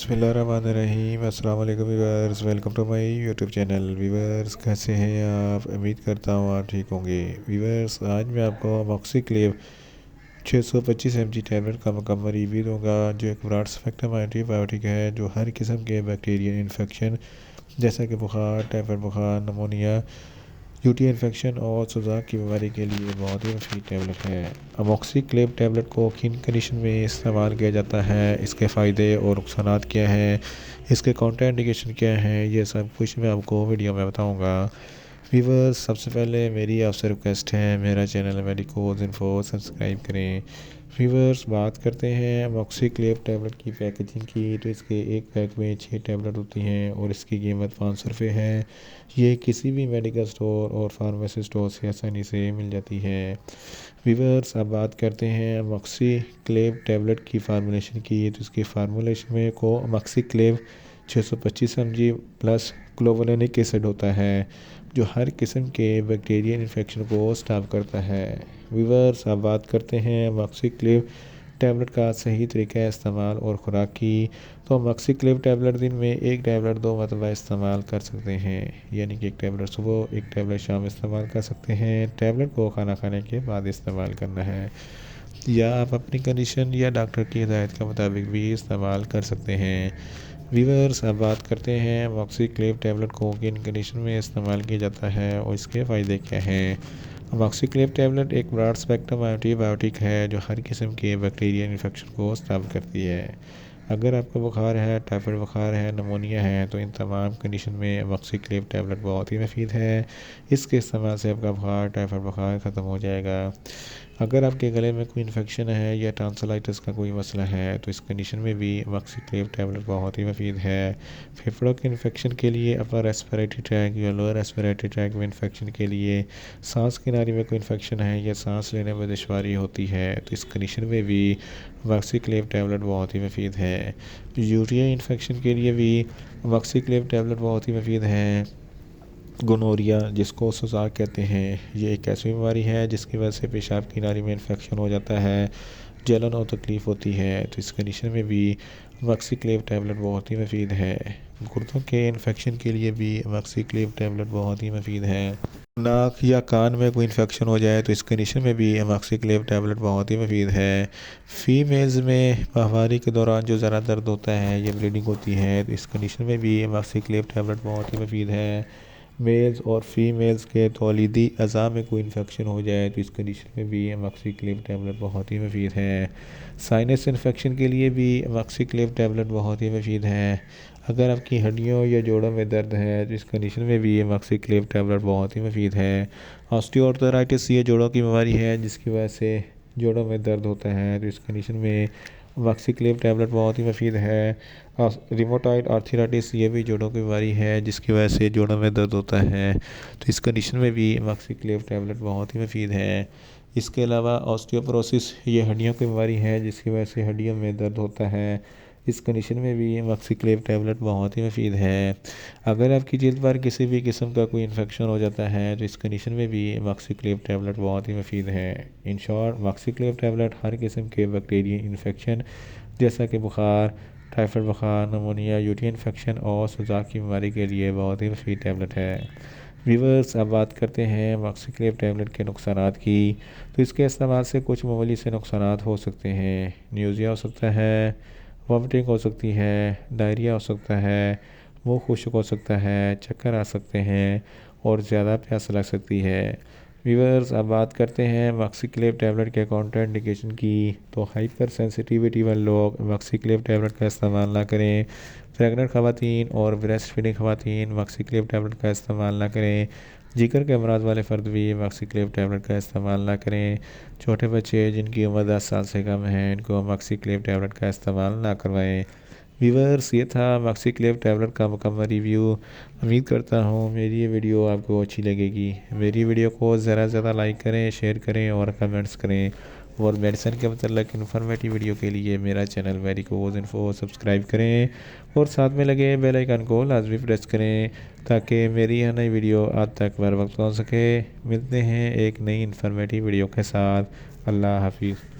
بسم اللہ الرحمن الرحیم۔ السلام علیکم viewers, welcome to my YouTube channel. Viewers کیسے ہیں آپ؟ امید کرتا ہوں آپ ٹھیک ہوں گے۔ ویورز آج میں آپ کو موکسیکلیو 625 mg ٹیبلٹ کا مکمل ریویو دوں گا، جو ایک براڈ اسپیکٹرم اینٹی بائیوٹک ہے جو ہر قسم کے بیکٹیرین انفیکشن جیسا کہ بخار، ٹائفائڈ بخار، نمونیا، یوٹی انفیکشن اور سوزاک کی بیماری کے لیے بہت ہی مفید ٹیبلٹ ہے۔ اموکسیکلیو ٹیبلٹ کو کن کنڈیشن میں استعمال کیا جاتا ہے، اس کے فائدے اور نقصانات کیا ہیں، اس کے کاؤنٹر انڈیکیشن کیا ہیں، یہ سب کچھ میں آپ کو ویڈیو میں بتاؤں گا۔ ویورز سب سے پہلے میری آپ سے ریکویسٹ ہے، میرا چینل میڈیکوز انفو سبسکرائب کریں۔ ویورز بات کرتے ہیں اموکسیکلیو ٹیبلٹ کی پیکیجنگ کی، تو اس کے ایک پیک میں 6 ٹیبلٹ ہوتی ہیں اور اس کی قیمت 500 روپے ہے۔ یہ کسی بھی میڈیکل سٹور اور فارمیسی سٹور سے آسانی سے مل جاتی ہے۔ ویورز اب بات کرتے ہیں اموکسیکلیو ٹیبلٹ کی فارمولیشن کی، تو اس کی فارمولیشن میں اموکسیکلیو 625 mg پلس کلوولینک ایسڈ ہوتا ہے، جو ہر قسم کے بیکٹیرین انفیکشن کو سٹاپ کرتا ہے۔ ویورز اب بات کرتے ہیں اموکسیکلیو ٹیبلٹ کا صحیح طریقہ استعمال اور خوراک کی، تو اموکسیکلیو ٹیبلٹ دن میں ایک ٹیبلٹ 2 مرتبہ استعمال کر سکتے ہیں، یعنی کہ ایک ٹیبلٹ صبح ایک ٹیبلٹ شام استعمال کر سکتے ہیں۔ ٹیبلٹ کو کھانا کھانے کے بعد استعمال کرنا ہے، یا آپ اپنی کنڈیشن یا ڈاکٹر کی ہدایت کے مطابق بھی استعمال کر سکتے ہیں۔ ویورز اب بات کرتے ہیں اموکسیکلیو ٹیبلٹ کو کن کنڈیشن میں استعمال کیا جاتا ہے اور اس کے فائدے کیا ہیں۔ اموکسیکلیو ٹیبلٹ ایک براڈ اسپیکٹرم اینٹی بائیوٹک ہے جو ہر قسم کے بیکٹیرین انفیکشن کو سٹاپ کرتی ہے۔ اگر آپ کو بخار ہے، ٹائفائڈ بخار ہے، نمونیا ہے، تو ان تمام کنڈیشن میں اموکسیکلیو ٹیبلٹ بہت ہی مفید ہے۔ اس کے استعمال سے آپ کا بخار، ٹائفائڈ بخار ختم ہو جائے گا۔ اگر آپ کے گلے میں کوئی انفیکشن ہے یا ٹانسلائٹس کا کوئی مسئلہ ہے، تو اس کنڈیشن میں بھی اموکسیکلیو ٹیبلٹ بہت ہی مفید ہے۔ پھیپھڑوں کے انفیکشن کے لیے، اپر ریسپیریٹری ٹریک یا لوئر ریسپیریٹری ٹریک میں انفیکشن کے لیے، سانس کی نالی میں کوئی انفیکشن ہے یا سانس لینے میں دشواری ہوتی ہے، تو اس کنڈیشن میں بھی اموکسیکلیو ٹیبلٹ بہت ہی مفید ہے۔ یوٹیائی انفیکشن کے لیے بھی اموکسیکلیو ٹیبلٹ بہت ہی مفید ہے۔ گونوریا، جس کو سوزاک کہتے ہیں، یہ ایک ایسی بیماری ہے جس کی وجہ سے پیشاب کی نالی میں انفیکشن ہو جاتا ہے، جلن اور تکلیف ہوتی ہے، تو اس کنڈیشن میں بھی اموکسیکلیو ٹیبلٹ بہت ہی مفید ہے۔ گردوں کے انفیکشن کے لیے بھی اموکسیکلیو ٹیبلٹ بہت ہی مفید ہے۔ ناک یا کان میں کوئی انفیکشن ہو جائے تو اس کنڈیشن میں بھی اموکسیکلیو ٹیبلٹ بہت ہی مفید ہے۔ فیمیلز میں ماہواری کے دوران جو ذرا درد ہوتا ہے یا بلیڈنگ ہوتی ہے، تو اس کنڈیشن میں بھی اموکسیکلیو ٹیبلٹ بہت ہی مفید ہے۔ میلز اور فیمیلز کے تولیدی اعضاء میں کوئی انفیکشن ہو جائے تو اس کنڈیشن میں بھی اموکسیکلیو ٹیبلٹ بہت ہی مفید ہے۔ سائنس انفیکشن کے لیے بھی اموکسیکلیو ٹیبلٹ بہت ہی مفید ہے۔ اگر آپ کی ہڈیوں یا جوڑوں میں درد ہے تو اس کنڈیشن میں بھی اموکسیکلیو ٹیبلٹ بہت ہی مفید ہے۔ آسٹیوآرتھرائٹس یہ جوڑوں کی بیماری ہے جس کی وجہ سے جوڑوں میں درد ہوتا ہے، تو اس کنڈیشن میں اموکسیکلیو ٹیبلٹ بہت ہی مفید ہے۔ ریموٹائڈ آرتھرائٹس یہ بھی جوڑوں کی بیماری ہے جس کی وجہ سے جوڑوں میں درد ہوتا ہے، تو اس کنڈیشن میں بھی اموکسیکلیو ٹیبلٹ بہت ہی مفید ہے۔ اس کے علاوہ آسٹیوپروسس یہ ہڈیوں کی بیماری ہے جس کی وجہ سے ہڈیوں میں درد ہوتا ہے، اس کنڈیشن میں بھی اموکسیکلیو ٹیبلٹ بہت ہی مفید ہے۔ اگر آپ کی جلد پر کسی بھی قسم کا کوئی انفیکشن ہو جاتا ہے تو اس کنڈیشن میں بھی اموکسیکلیو ٹیبلٹ بہت ہی مفید ہے۔ ان شارٹ اموکسیکلیو ٹیبلٹ ہر قسم کے بیکٹیرین انفیکشن جیسا کہ بخار، ٹائفائڈ بخار، نمونیا، یوٹی انفیکشن اور سوزاک کی بیماری کے لیے بہت ہی مفید ٹیبلٹ ہے۔ ویورز اب بات کرتے ہیں اموکسیکلیو ٹیبلٹ کے نقصانات کی، تو اس کے استعمال سے کچھ معمولی سے نقصانات ہو سکتے ہیں۔ نیوزیا ہو سکتا ہے، وامٹنگ ہو سکتی ہے، ڈائریا ہو سکتا ہے، منہ خشک ہو سکتا ہے، چکر آ سکتے ہیں اور زیادہ پیاس لگ سکتی ہے۔ ویورز اب بات کرتے ہیں اموکسیکلیو ٹیبلٹ کے کاؤنٹر انڈیکیشن کی، تو ہائپر سینسٹیویٹی والے لوگ اموکسیکلیو ٹیبلٹ کا استعمال نہ کریں۔ پریگننٹ خواتین اور بریسٹ فیڈنگ خواتین اموکسیکلیو ٹیبلٹ کا استعمال نہ کریں۔ جگر کے امراض والے فرد بھی اموکسیکلیو ٹیبلٹ کا استعمال نہ کریں۔ چھوٹے بچے جن کی عمر 10 سال سے کم ہے ان کو اموکسیکلیو ٹیبلٹ کا استعمال نہ کروائیں۔ ویورز یہ تھا اموکسیکلیو ٹیبلٹ کا مکمل ریویو۔ امید کرتا ہوں میری یہ ویڈیو آپ کو اچھی لگے گی۔ میری ویڈیو کو زیادہ سے زیادہ لائک کریں، شیئر کریں اور کمنٹس کریں، اور میڈیسن کے متعلق انفارمیٹیو ویڈیو کے لیے میرا چینل میڈیکوز انفو سبسکرائب کریں، اور ساتھ میں لگے بیل آئیکن کو لازمی پریس کریں تاکہ میری یہ نئی ویڈیو آپ تک بر وقت پہنچ سکے۔ ملتے ہیں ایک نئی انفارمیٹیو ویڈیو کے ساتھ۔ اللہ حافظ۔